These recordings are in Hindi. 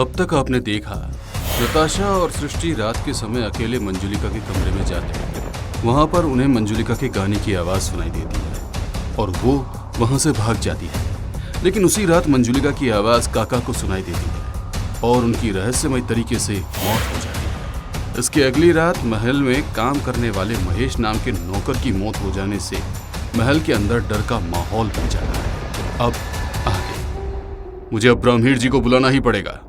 अब तक आपने देखा नताशा और सृष्टि रात के समय अकेले मंजुलिका के कमरे में जाते हैं। वहां पर उन्हें मंजुलिका के गाने की आवाज सुनाई देती है और वो वहां से भाग जाती है। लेकिन उसी रात मंजुलिका की आवाज काका को सुनाई देती है और उनकी रहस्यमय तरीके से मौत हो जाती है। इसके अगली रात महल में काम करने वाले महेश नाम के नौकर की मौत हो जाने से महल के अंदर डर का माहौल बन जाता है। अब आगे मुझे अब ब्रह्मीर जी को बुलाना ही पड़ेगा,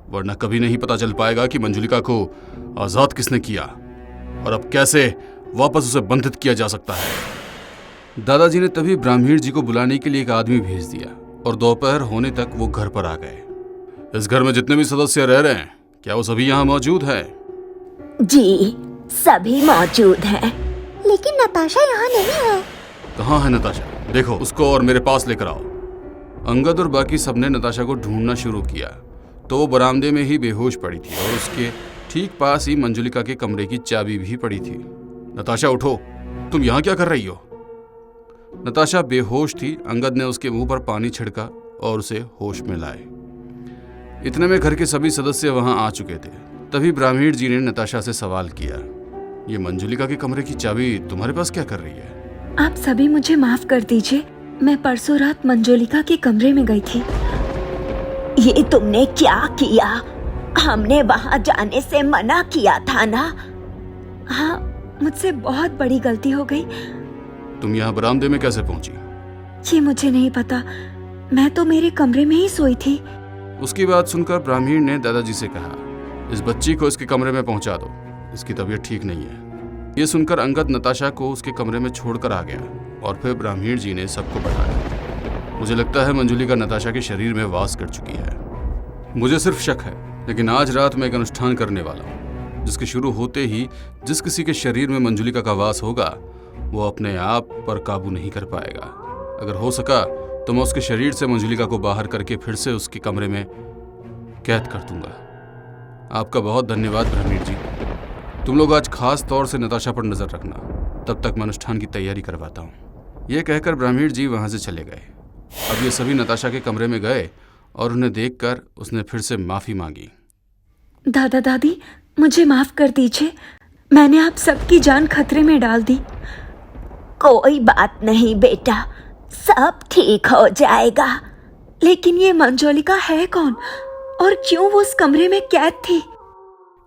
वरना कभी नहीं पता चल पाएगा कि मंजुलिका को आजाद किसने किया और अब कैसे वापस उसे बंधित किया जा सकता है। दादाजी ने तभी ब्राह्मीण जी को बुलाने के लिए एक आदमी भेज दिया और दोपहर होने तक वो घर पर आ गए। इस घर में जितने भी सदस्य रह रहे हैं, क्या वो सभी यहाँ मौजूद हैं? जी, सभी मौजूद हैं। लेकिन नताशा यहाँ नहीं है। कहाँ है नताशा? देखो उसको और मेरे पास लेकर आओ। अंगद और बाकी सबने नताशा को ढूंढना शुरू किया तो वो बरामदे में ही बेहोश पड़ी थी और उसके ठीक पास ही मंजुलिका के कमरे की चाबी भी पड़ी थी। नताशा उठो, तुम यहाँ क्या कर रही हो? नताशा बेहोश थी। अंगद ने उसके मुंह पर पानी छिड़का और उसे होश में लाए। इतने में घर के सभी सदस्य वहां आ चुके थे। तभी ब्राह्मीण जी ने नताशा से सवाल किया, ये मंजुलिका के कमरे की चाबी तुम्हारे पास क्या कर रही है? आप सभी मुझे माफ कर दीजिए, मैं परसों रात मंजुलिका के कमरे में गई थी। ये तुमने क्या किया? हमने वहां जाने से मना किया था ना? हाँ, मुझसे बहुत बड़ी गलती हो गई। तुम यहाँ बरामदे में कैसे पहुंची? ये मुझे नहीं पता, मैं तो मेरे कमरे में ही सोई थी। उसकी बात सुनकर ब्राह्मीण ने दादाजी से कहा, इस बच्ची को इसके कमरे में पहुंचा दो, इसकी तबीयत ठीक नहीं है। ये सुनकर अंगद नताशा को उसके कमरे में छोड़कर आ गया और फिर ब्राह्मीण जी ने सबको बताया। मुझे लगता है मंजुलिका नताशा के शरीर में वास कर चुकी है। मुझे सिर्फ शक है, लेकिन आज रात मैं एक अनुष्ठान करने वाला हूँ जिसके शुरू होते ही जिस किसी के शरीर में मंजुलिका का वास होगा वो अपने आप पर काबू नहीं कर पाएगा। अगर हो सका तो मैं उसके शरीर से मंजुलिका को बाहर करके फिर से उसके कमरे में कैद कर दूंगा। आपका बहुत धन्यवाद ब्राह्मीण जी। तुम लोग आज खास तौर से नताशा पर नजर रखना, तब तक मैं अनुष्ठान की तैयारी करवाता हूँ। यह कहकर ब्राह्मीण जी वहां से चले गए। अब ये सभी नताशा के कमरे में गए और उन्हें देखकर उसने फिर से माफी मांगी। दादा दादी, मुझे माफ कर दीजिए, मैंने आप सबकी जान खतरे में डाल दी। कोई बात नहीं बेटा, सब ठीक हो जाएगा। लेकिन ये मंजुलिका है कौन और क्यों वो उस कमरे में कैद थी?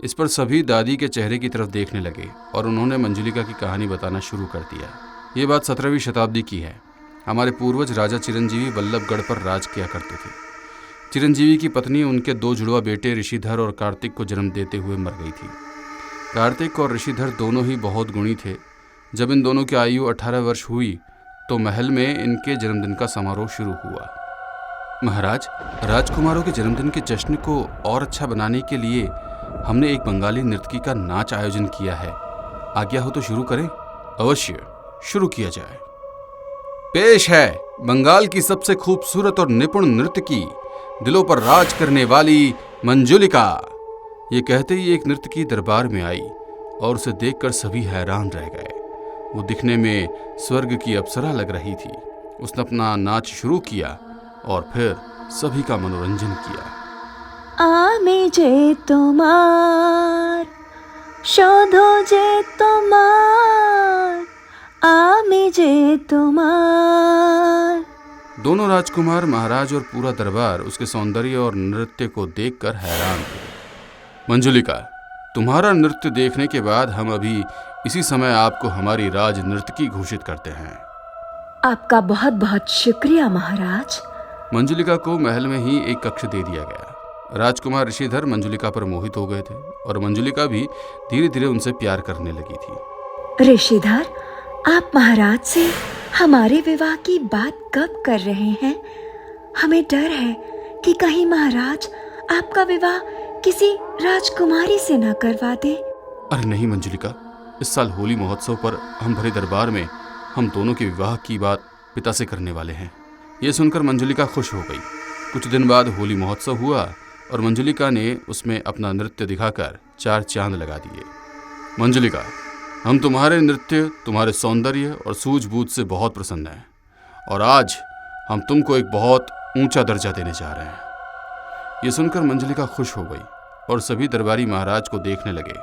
इस पर सभी दादी के चेहरे की तरफ देखने लगे और उन्होंने मंजुलिका की कहानी बताना शुरू कर दिया। ये बात 17वीं शताब्दी की है। हमारे पूर्वज राजा चिरंजीवी बल्लभगढ़ पर राज किया करते थे। चिरंजीवी की पत्नी उनके 2 जुड़वा बेटे ऋषिधर और कार्तिक को जन्म देते हुए मर गई थी। कार्तिक और ऋषिधर दोनों ही बहुत गुणी थे। जब इन दोनों की आयु 18 वर्ष हुई तो महल में इनके जन्मदिन का समारोह शुरू हुआ। महाराज, राजकुमारों के जन्मदिन के जश्न को और अच्छा बनाने के लिए हमने एक बंगाली नर्तकी का नाच आयोजन किया है। आज्ञा हो तो शुरू करें? अवश्य, शुरू किया जाए। पेश है बंगाल की सबसे खूबसूरत और निपुण नर्तकी, दिलों पर राज करने वाली मंजुलिका। ये कहते ही एक नर्तकी दरबार में आई और उसे देखकर सभी हैरान रह गए। वो दिखने में स्वर्ग की अप्सरा लग रही थी। उसने अपना नाच शुरू किया और फिर सभी का मनोरंजन किया। आमे जे तुम्हार शोधो जे तुम्हार, आमे जे तुम्हार। दोनों राजकुमार, महाराज और पूरा दरबार उसके सौंदर्य और नृत्य को देखकर हैरान थे। मंजुलिका, तुम्हारा नृत्य देखने के बाद हम अभी इसी समय आपको हमारी राज नर्तकी घोषित करते हैं। आपका बहुत बहुत शुक्रिया महाराज। मंजुलिका को महल में ही एक कक्ष दे दिया गया। राजकुमार ऋषिधर मंजुलिका पर मोहित हो गए थे और मंजुलिका भी धीरे धीरे उनसे प्यार करने लगी थी। ऋषिधर, आप महाराज से हमारे विवाह की बात कब कर रहे हैं? हमें डर है कि कहीं महाराज आपका विवाह किसी राजकुमारी से न करवा दे। अरे नहीं मंजुलिका, इस साल होली महोत्सव पर हम भरे दरबार में हम दोनों के विवाह की बात पिता से करने वाले हैं। ये सुनकर मंजुलिका खुश हो गई। कुछ दिन बाद होली महोत्सव हुआ और मंजुलिका ने उसमें अपना नृत्य दिखाकर 4 चांद लगा दिए। मंजुलिका, हम तुम्हारे नृत्य, तुम्हारे सौंदर्य और सूझबूझ से बहुत प्रसन्न हैं और आज हम तुमको एक बहुत ऊंचा दर्जा देने जा रहे हैं। ये सुनकर मंजुलिका खुश हो गई और सभी दरबारी महाराज को देखने लगे।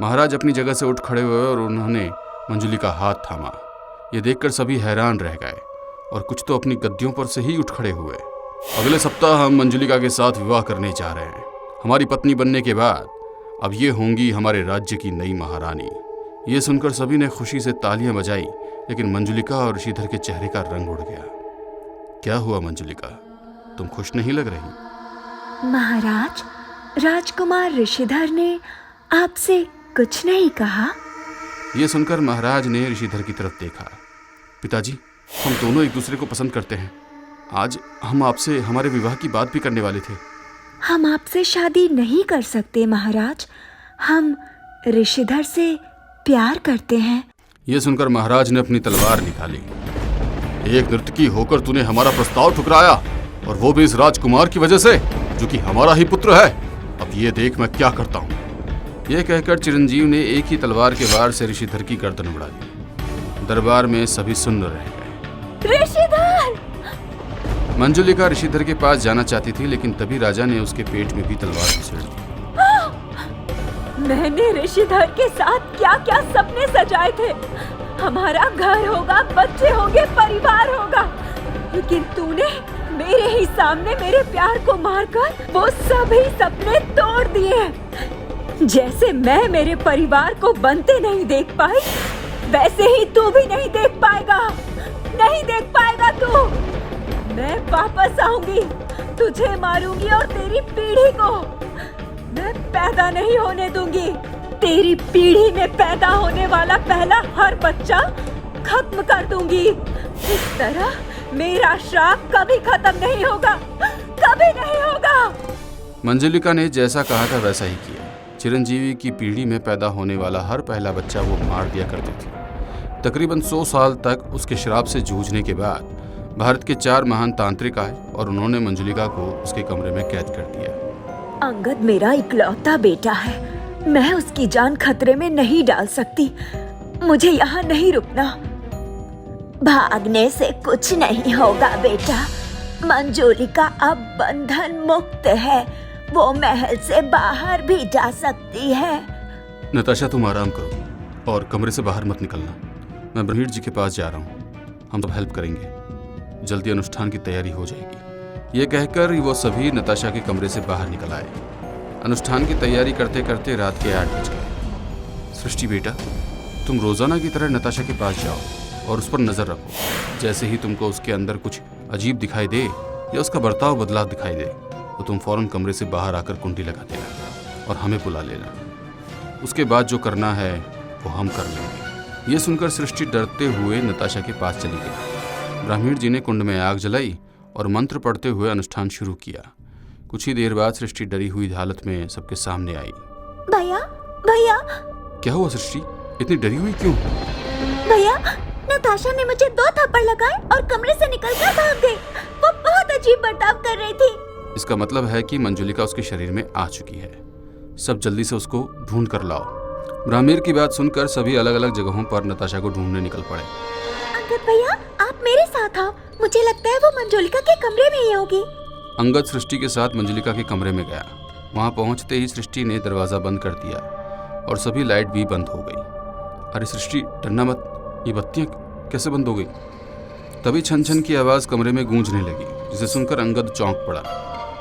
महाराज अपनी जगह से उठ खड़े हुए और उन्होंने मंजुली का हाथ थामा। ये देखकर सभी हैरान रह गए और कुछ तो अपनी गद्दियों पर से ही उठ खड़े हुए। अगले सप्ताह हम मंजुलिका के साथ विवाह करने जा रहे हैं। हमारी पत्नी बनने के बाद अब ये होंगी हमारे राज्य की नई महारानी। ये सुनकर सभी ने खुशी से तालियां बजाई, लेकिन मंजुलिका और ऋषिधर के चेहरे का रंग उड़ गया। क्या हुआ मंजुलिका, तुम खुश नहीं लग रही? महाराज, राजकुमार ऋषिधर ने आपसे कुछ नहीं कहा? यह सुनकर महाराज ने ऋषिधर की तरफ देखा। पिताजी, हम दोनों एक दूसरे को पसंद करते हैं। आज हम आपसे हमारे विवाह की बात भी करने वाले थे। हम आपसे शादी नहीं कर सकते महाराज। हम ऋषिधर से प्यार करते हैं। यह सुनकर महाराज ने अपनी तलवार निकाली। एक नर्तकी होकर तूने हमारा प्रस्ताव ठुकराया, और वो भी इस राजकुमार की वजह से, जो कि हमारा ही पुत्र है। अब ये देख मैं क्या करता हूँ। यह कहकर चिरंजीव ने एक ही तलवार के वार से ऋषिधर की गर्दन उड़ा दी। दरबार में सभी सुन्न रह गए। ऋषिधर! मंजुलिका ऋषिधर के पास जाना चाहती थी, लेकिन तभी राजा ने उसके पेट में भी तलवार घुसेड़ दी। मैंने ऋषिधर के साथ क्या क्या सपने सजाए थे। हमारा घर होगा, बच्चे होंगे, परिवार होगा, लेकिन तूने मेरे ही सामने मेरे प्यार को मारकर वो सभी सपने तोड़ दिए। जैसे मैं मेरे परिवार को बनते नहीं देख पाई, वैसे ही तू भी नहीं देख पाएगा। नहीं देख पाएगा तू। मैं वापस आऊंगी, तुझे मारूंगी और तेरी पीढ़ी को मैं पैदा नहीं होने दूंगी। तेरी पीढ़ी में पैदा होने वाला पहला हर बच्चा खत्म कर दूंगी। इस तरह मेरा श्राप कभी खत्म नहीं होगा, कभी नहीं होगा। मंजुलिका ने जैसा कहा था वैसा ही किया। चिरंजीवी की पीढ़ी में पैदा होने वाला हर पहला बच्चा वो मार दिया करती थी। तकरीबन 100 साल तक उसके श्राप से जूझने के बाद भारत के 4 महान तांत्रिक आए और उन्होंने मंजुलिका को उसके कमरे में कैद कर दिया। अंगद मेरा इकलौता बेटा है, मैं उसकी जान खतरे में नहीं डाल सकती। मुझे यहाँ नहीं रुकना। भागने से कुछ नहीं होगा बेटा। मंजुलिका अब बंधन मुक्त है, वो महल से बाहर भी जा सकती है। नताशा, तुम आराम करो और कमरे से बाहर मत निकलना। मैं ब्रह्मीर जी के पास जा रहा हूँ, हम सब हेल्प करेंगे। जल्दी अनुष्ठान की तैयारी हो जाएगी। ये कहकर वो सभी नताशा के कमरे से बाहर निकल आए। अनुष्ठान की तैयारी करते करते रात के 8 बज गए। सृष्टि बेटा, तुम रोजाना की तरह नताशा के पास जाओ और उस पर नजर रखो। जैसे ही तुमको उसके अंदर कुछ अजीब दिखाई दे या उसका बर्ताव बदलाव दिखाई दे, तो तुम फौरन कमरे से बाहर आकर कुंडी लगा देना और हमें बुला लेना। उसके बाद जो करना है वो हम कर लेंगे। ये सुनकर सृष्टि डरते हुए नताशा के पास चली गई। ब्राह्मण जी ने कुंड में आग जलाई और मंत्र पढ़ते हुए अनुष्ठान शुरू किया। कुछ ही देर बाद सृष्टि डरी हुई हालत में सबके सामने आई। भैया, भैया! क्या हुआ सृष्टि, इतनी डरी हुई क्यों? भैया, नताशा ने मुझे 2 थप्पड़ लगाए और कमरे से निकलकर भाग गई। वो बहुत अजीब बर्ताव कर रही थी। इसका मतलब है कि मंजुलिका उसके शरीर में आ चुकी है। सब जल्दी से उसको ढूंढ कर लाओ। ब्राह्मीर की बात सुनकर सभी अलग अलग जगहों पर नताशा को ढूंढने निकल पड़े। अंगद भैया, आप मेरे साथ आओ। मुझे लगता है वो मंजुलिका के कमरे में ही होगी। अंगद सृष्टि के साथ मंजुलिका के कमरे में गया। वहां पहुंचते ही सृष्टि ने दरवाजा बंद कर दिया और सभी लाइट भी बंद हो गई। अरे सृष्टि, डरना मत, ये बत्तियां कैसे बंद हो गई? तभी छन छन की आवाज कमरे में गूंजने लगी, जिसे सुनकर अंगद चौंक पड़ा।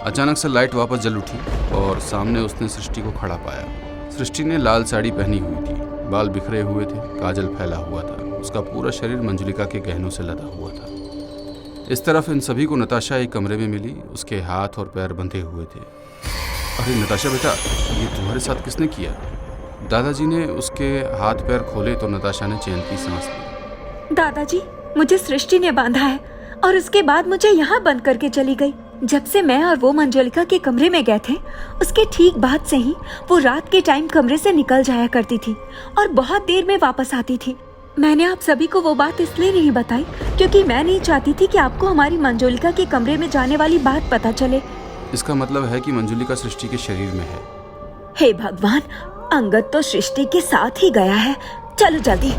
अचानक से लाइट वापस जल उठी और सामने उसने सृष्टि को खड़ा पाया। सृष्टि ने लाल साड़ी पहनी हुई थी, बाल बिखरे हुए थे, काजल फैला हुआ था। उसका पूरा शरीर मंजुलिका के गहनों से लदा हुआ था। इस तरफ इन सभी को नताशा एक कमरे में मिली। उसके हाथ और पैर बंधे हुए थे। अरे नताशा बेटा, ये तुम्हारे साथ किसने किया? दादाजी ने उसके हाथ पैर खोले तो नताशा ने चैन की सांस ली। दादाजी, मुझे सृष्टि ने बांधा है और उसके बाद मुझे यहाँ बंद करके चली गई। जब से मैं और वो मंजुलिका के कमरे में गए थे, उसके ठीक बाद से ही वो रात के टाइम कमरे से निकल जाया करती थी और बहुत देर में वापस आती थी। मैंने आप सभी को वो बात इसलिए नहीं बताई क्योंकि मैं नहीं चाहती थी कि आपको हमारी मंजुलिका के कमरे में जाने वाली बात पता चले। इसका मतलब है कि मंजुलिका सृष्टि के शरीर में है। हे भगवान, अंगद तो सृष्टि के साथ ही गया है। चलो जल्दी।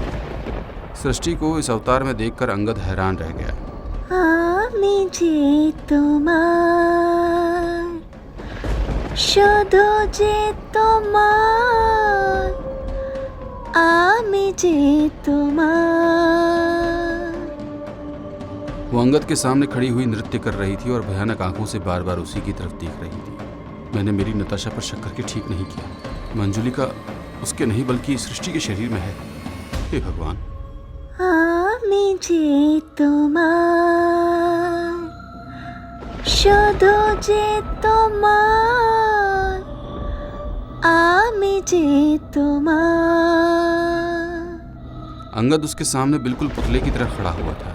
सृष्टि को इस अवतार में देखकर अंगद हैरान रह गया। मुझे तुम्हार শুধু যে তোমার আমি যে তোমার। वो अंगद के सामने खड़ी हुई नृत्य कर रही थी और भयानक आंखों से बार बार उसी की तरफ देख रही थी। मैंने मेरी नताशा पर शक करके ठीक नहीं किया। मंजुलिका उसके नहीं बल्कि सृष्टि के शरीर में है। हे भगवान। আমি যে তোমার শুধু যে তোমার আমি যে তোমার। अंगद उसके सामने बिल्कुल पुतले की तरह खड़ा हुआ था।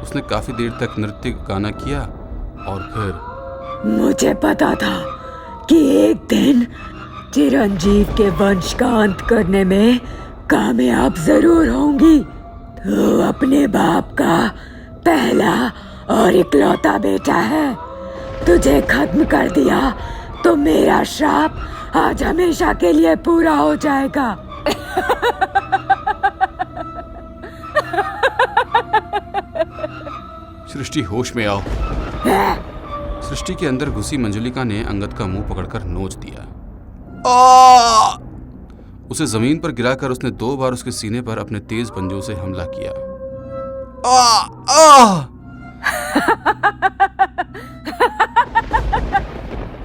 उसने काफी देर तक नृत्य गाना किया और फिर मुझे पता था कि एक दिन चिरंजीव के वंश का अंत करने में कामयाब जरूर होंगी। तो अपने बाप का पहला और इकलौता बेटा है। तुझे खत्म कर दिया तो मेरा श्राप आज हमेशा के लिए पूरा हो जाएगा। सृष्टि होश में आओ। सृष्टि के अंदर घुसी मंजुलिका ने अंगद का मुंह पकड़कर नोच दिया। उसे जमीन पर गिराकर उसने 2 बार उसके सीने पर अपने तेज पंजों से हमला किया।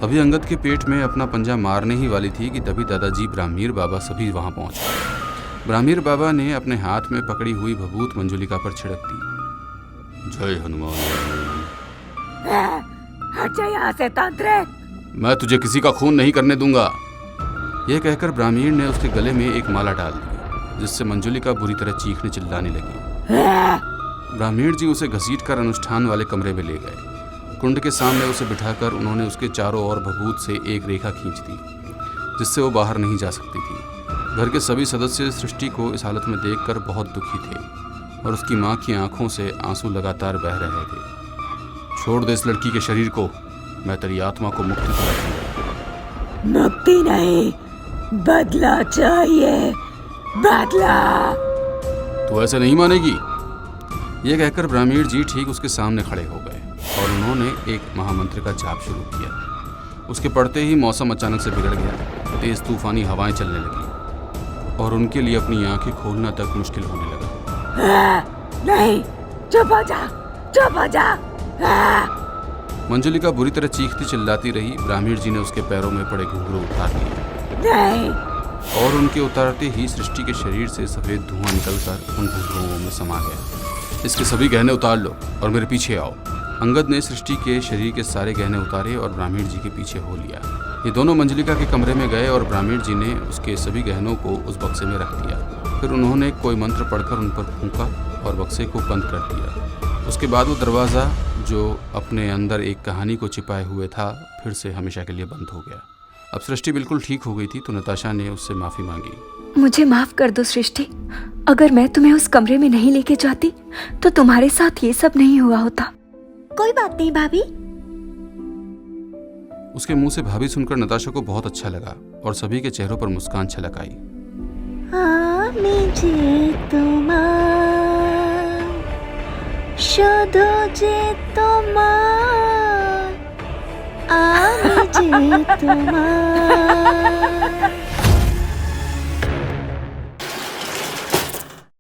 अभी अंगद के पेट में अपना पंजा मारने ही वाली थी कि तभी दादाजी ब्राह्मीर बाबा सभी वहां पहुंच गए। ब्राह्मीर बाबा ने अपने हाथ में पकड़ी हुई भभूत मंजुलिका पर छिड़क दी। जय हनुमान। हट जा यहाँ से तांत्रिक। मैं तुझे किसी का खून नहीं करने दूंगा। यह कहकर ब्राह्मीण ने उसके गले में एक माला डाल दी, जिससे मंजुलिका बुरी तरह चीखने चिल्लाने लगी। ब्राह्मीण जी उसे घसीटकर अनुष्ठान वाले कमरे में ले गए। कुंड के सामने उसे बिठाकर उन्होंने उसके चारों ओर भभूत से एक रेखा खींच दी, जिससे वो बाहर नहीं जा सकती थी। घर के सभी सदस्य सृष्टि को इस हालत में देखकर बहुत दुखी थे और उसकी माँ की आंखों से आंसू लगातार बह रहे थे। छोड़ दे इस लड़की के शरीर को, मैं तेरी आत्मा को मुक्ति दिलाऊंगा। मुक्ति नहीं, बदला चाहिए, बदला। तू ऐसे नहीं मानेगी। यह कहकर ब्राह्मीण जी ठीक उसके सामने खड़े हो गए और उन्होंने एक महामंत्र का जाप शुरू किया। उसके पढ़ते ही मौसम अचानक से बिगड़ गया। तेज तूफानी हवाएं चलने लगी और उनके लिए अपनी आंखें खोलना तक मुश्किल होने लगा। नहीं, चुप हो जा, चुप हो जा। मंजुलिका बुरी तरह चीखती चिल्लाती रही। ब्राह्मीण जी ने उसके पैरों में पड़े घुंघरू उतार लिए नहीं। और उनके उतारते ही सृष्टि के शरीर से सफेद धुआं निकलकर उन घुंघरुओं में समा गया। इसके सभी गहने उतार लो और मेरे पीछे आओ। अंगद ने सृष्टि के शरीर के सारे गहने उतारे और ब्राह्मीण जी के पीछे हो लिया। ये दोनों मंजुलिका के कमरे में गए और ब्राह्मीण जी ने उसके सभी गहनों को उस बक्से में रख दिया। फिर उन्होंने कोई मंत्र पढ़कर उन पर फूंका और बक्से को बंद कर दिया। उसके बाद वो दरवाज़ा जो अपने अंदर एक कहानी को छिपाए हुए था फिर से हमेशा के लिए बंद हो गया। अब सृष्टि बिल्कुल ठीक हो गई थी तो नताशा ने उससे माफ़ी मांगी। मुझे माफ कर दो सृष्टि। अगर मैं तुम्हें उस कमरे में नहीं लेके जाती तो तुम्हारे साथ ये सब नहीं हुआ होता। कोई बात नहीं भाभी। उसके मुंह से भाभी सुनकर नताशा को बहुत अच्छा लगा और सभी के चेहरों पर मुस्कान छलक आई। আমি যে তোমার শুধু যে তোমার আমি যে তোমার।